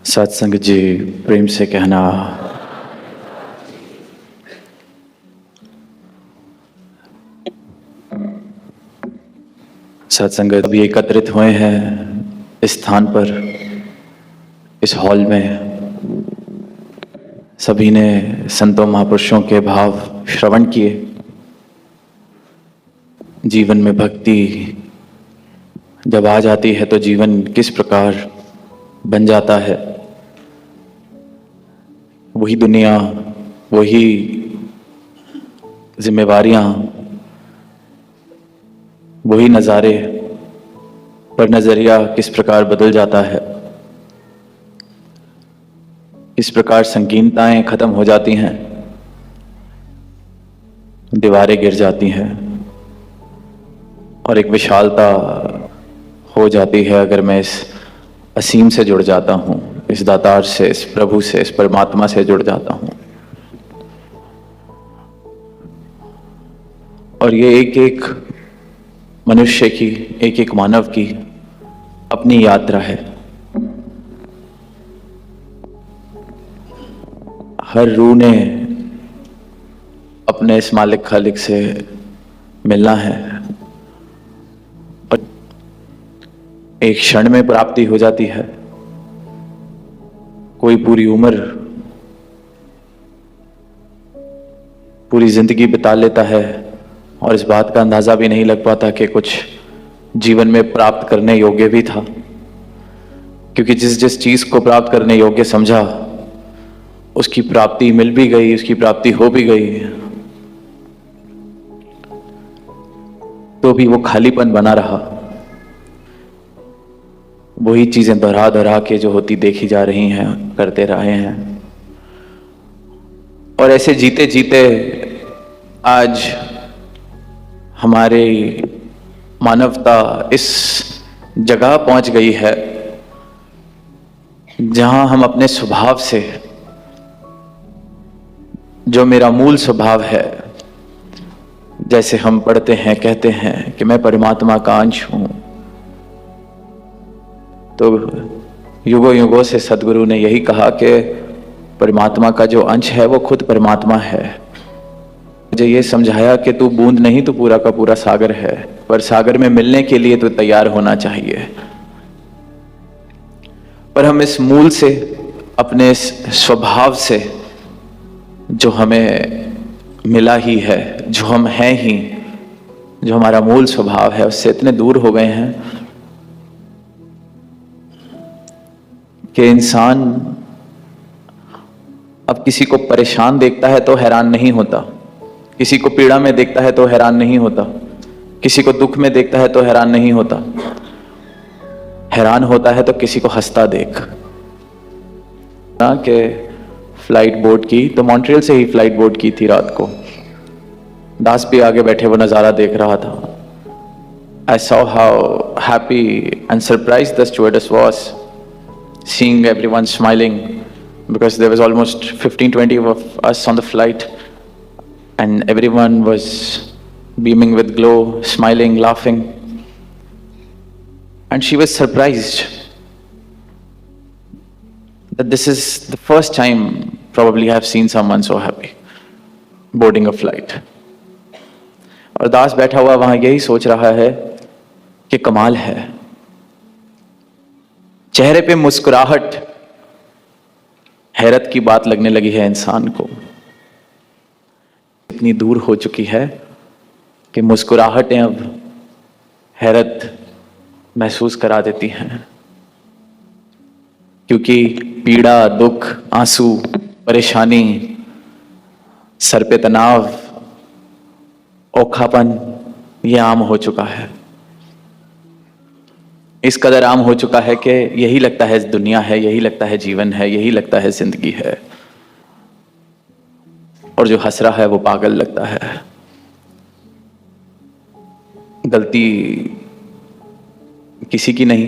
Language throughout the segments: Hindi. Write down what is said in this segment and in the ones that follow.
सत्संग जी प्रेम से कहना। सत्संग अभी एकत्रित हुए हैं इस स्थान पर, इस हॉल में। सभी ने संतों महापुरुषों के भाव श्रवण किए। जीवन में भक्ति जब आ जाती है तो जीवन किस प्रकार बन जाता है। वही दुनिया, वही जिम्मेवारियां, वही नज़ारे, पर नज़रिया किस प्रकार बदल जाता है। इस प्रकार संकीर्णताएं खत्म हो जाती हैं, दीवारें गिर जाती हैं और एक विशालता हो जाती है अगर मैं इस असीम से जुड़ जाता हूँ, इस दातार से, इस प्रभु से, इस परमात्मा से जुड़ जाता हूँ। और ये एक एक मनुष्य की, एक एक मानव की अपनी यात्रा है। हर रूह ने अपने इस मालिक खालिक से मिलना है और एक क्षण में प्राप्ति हो जाती है। कोई पूरी उम्र, पूरी जिंदगी बिता लेता है और इस बात का अंदाजा भी नहीं लग पाता कि कुछ जीवन में प्राप्त करने योग्य भी था, क्योंकि जिस जिस चीज को प्राप्त करने योग्य समझा उसकी प्राप्ति मिल भी गई, उसकी प्राप्ति हो भी गई, तो भी वो खालीपन बना रहा। वही चीजें दोहरा दोहरा के जो होती देखी जा रही हैं, करते रहे हैं। और ऐसे जीते जीते आज हमारी मानवता इस जगह पहुंच गई है जहां हम अपने स्वभाव से, जो मेरा मूल स्वभाव है, जैसे हम पढ़ते हैं, कहते हैं कि मैं परमात्मा का अंश हूं, तो युगों युगों से सदगुरु ने यही कहा कि परमात्मा का जो अंश है वो खुद परमात्मा है। मुझे ये समझाया कि तू बूंद नहीं, तो पूरा का पूरा सागर है, पर सागर में मिलने के लिए तो तैयार होना चाहिए। पर हम इस मूल से, अपने इस स्वभाव से, जो हमें मिला ही है, जो हम हैं ही, जो हमारा मूल स्वभाव है, उससे इतने दूर हो गए हैं कि इंसान अब किसी को परेशान देखता है तो हैरान नहीं होता, किसी को पीड़ा में देखता है तो हैरान नहीं होता, किसी को दुख में देखता है तो हैरान नहीं होता। हैरान होता है तो किसी को हंसता देख। ना कि फ्लाइट बोर्ड की, तो मॉन्ट्रियल से ही फ्लाइट बोर्ड की थी रात को। दास भी आगे बैठे वो नजारा देख रहा था। I saw how happy and surprised the stewardess was, seeing everyone smiling, because there was almost 15-20 of us on the flight and everyone was beaming with glow, smiling, laughing, and she was surprised that this is the first time probably I have seen someone so happy boarding a flight. और दास बैठा हुआ वहां यही सोच रहा है कि कमाल है, चेहरे पे मुस्कुराहट, हैरत की बात लगने लगी है इंसान को। इतनी दूर हो चुकी है कि मुस्कुराहटें अब हैरत महसूस करा देती हैं, क्योंकि पीड़ा, दुख, आंसू, परेशानी, सर पे तनाव, औखापन, ये आम हो चुका है। इस कदर आम हो चुका है कि यही लगता है दुनिया है, यही लगता है जीवन है, यही लगता है जिंदगी है, और जो हंस रहा है वो पागल लगता है। गलती किसी की नहीं,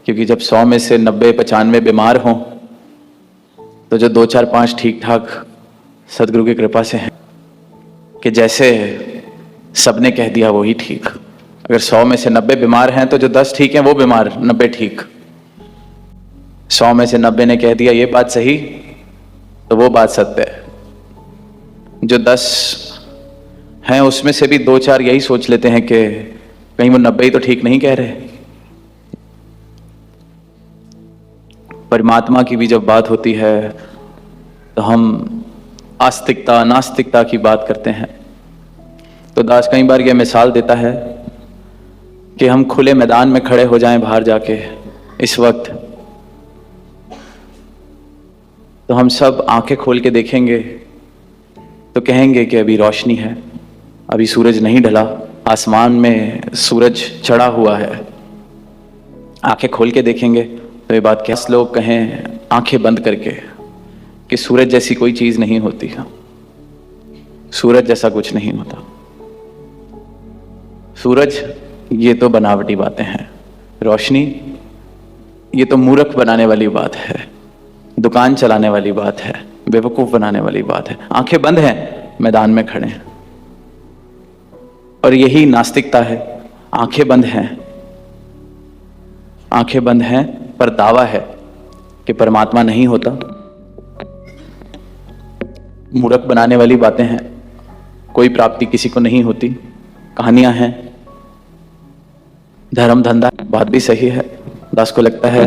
क्योंकि जब 100 में से 90-95 बीमार हों तो जो 2-4-5 ठीक ठाक सदगुरु की कृपा से हैं कि जैसे सबने कह दिया वही ठीक। अगर 100 में से 90 बीमार हैं तो जो 10 ठीक हैं वो बीमार, 90 ठीक। 100 में से 90 ने कह दिया ये बात सही, तो वो बात सत्य है। जो 10 हैं उसमें से भी 2-4 यही सोच लेते हैं कि कहीं वो 90 ही तो ठीक नहीं कह रहे। परमात्मा की भी जब बात होती है तो हम आस्तिकता नास्तिकता की बात करते हैं। तो दास कई बार यह मिसाल देता है कि हम खुले मैदान में खड़े हो जाएं बाहर जाके इस वक्त, तो हम सब आंखें खोल के देखेंगे तो कहेंगे कि अभी रोशनी है, अभी सूरज नहीं ढला, आसमान में सूरज चढ़ा हुआ है। आंखें खोल के देखेंगे तो ये बात क्या लोग कहें आंखें बंद करके कि सूरज जैसी कोई चीज नहीं होती, सूरज जैसा कुछ नहीं होता। सूरज ये तो बनावटी बातें हैं, रोशनी ये तो मूर्ख बनाने वाली बात है, दुकान चलाने वाली बात है, बेवकूफ बनाने वाली बात है। आंखें बंद हैं, मैदान में खड़े हैं। और यही नास्तिकता है। आंखें बंद हैं, आंखें बंद हैं, पर दावा है कि परमात्मा नहीं होता। मूर्ख बनाने वाली बातें हैं, कोई प्राप्ति किसी को नहीं होती, कहानियां हैं, धर्म धंधा। बात भी सही है, दास को लगता है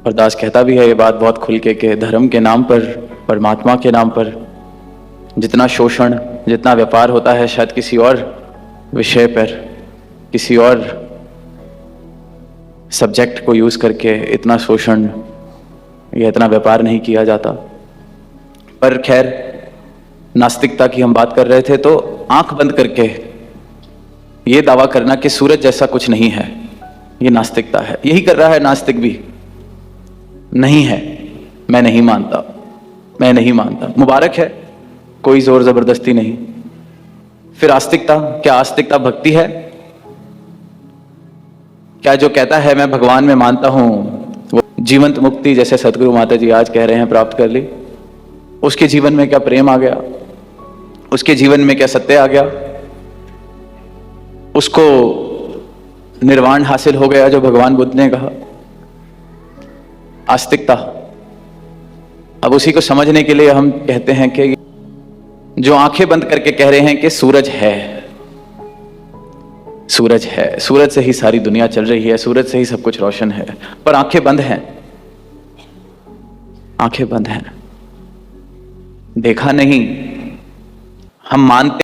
और दास कहता भी है ये बात बहुत खुल के कि धर्म के नाम पर, परमात्मा के नाम पर जितना शोषण, जितना व्यापार होता है, शायद किसी और विषय पर, किसी और सब्जेक्ट को यूज करके इतना शोषण या इतना व्यापार नहीं किया जाता। पर खैर, नास्तिकता की हम बात कर रहे थे, तो आंख बंद करके ये दावा करना कि सूरज जैसा कुछ नहीं है, ये नास्तिकता है। यही कर रहा है नास्तिक भी। नहीं है, मैं नहीं मानता, मैं नहीं मानता। मुबारक है, कोई जोर जबरदस्ती नहीं। फिर आस्तिकता, क्या आस्तिकता भक्ति है? क्या जो कहता है मैं भगवान में मानता हूं वो जीवंत मुक्ति, जैसे सतगुरु माता जी आज कह रहे हैं, प्राप्त कर ली? उसके जीवन में क्या प्रेम आ गया? उसके जीवन में क्या सत्य आ गया? उसको निर्वाण हासिल हो गया जो भगवान बुद्ध ने कहा? आस्तिकता। अब उसी को समझने के लिए हम कहते हैं कि जो आंखें बंद करके कह रहे हैं कि सूरज है, सूरज है, सूरज से ही सारी दुनिया चल रही है, सूरज से ही सब कुछ रोशन है, पर आंखें बंद हैं, आंखें बंद हैं, देखा नहीं। हम मानते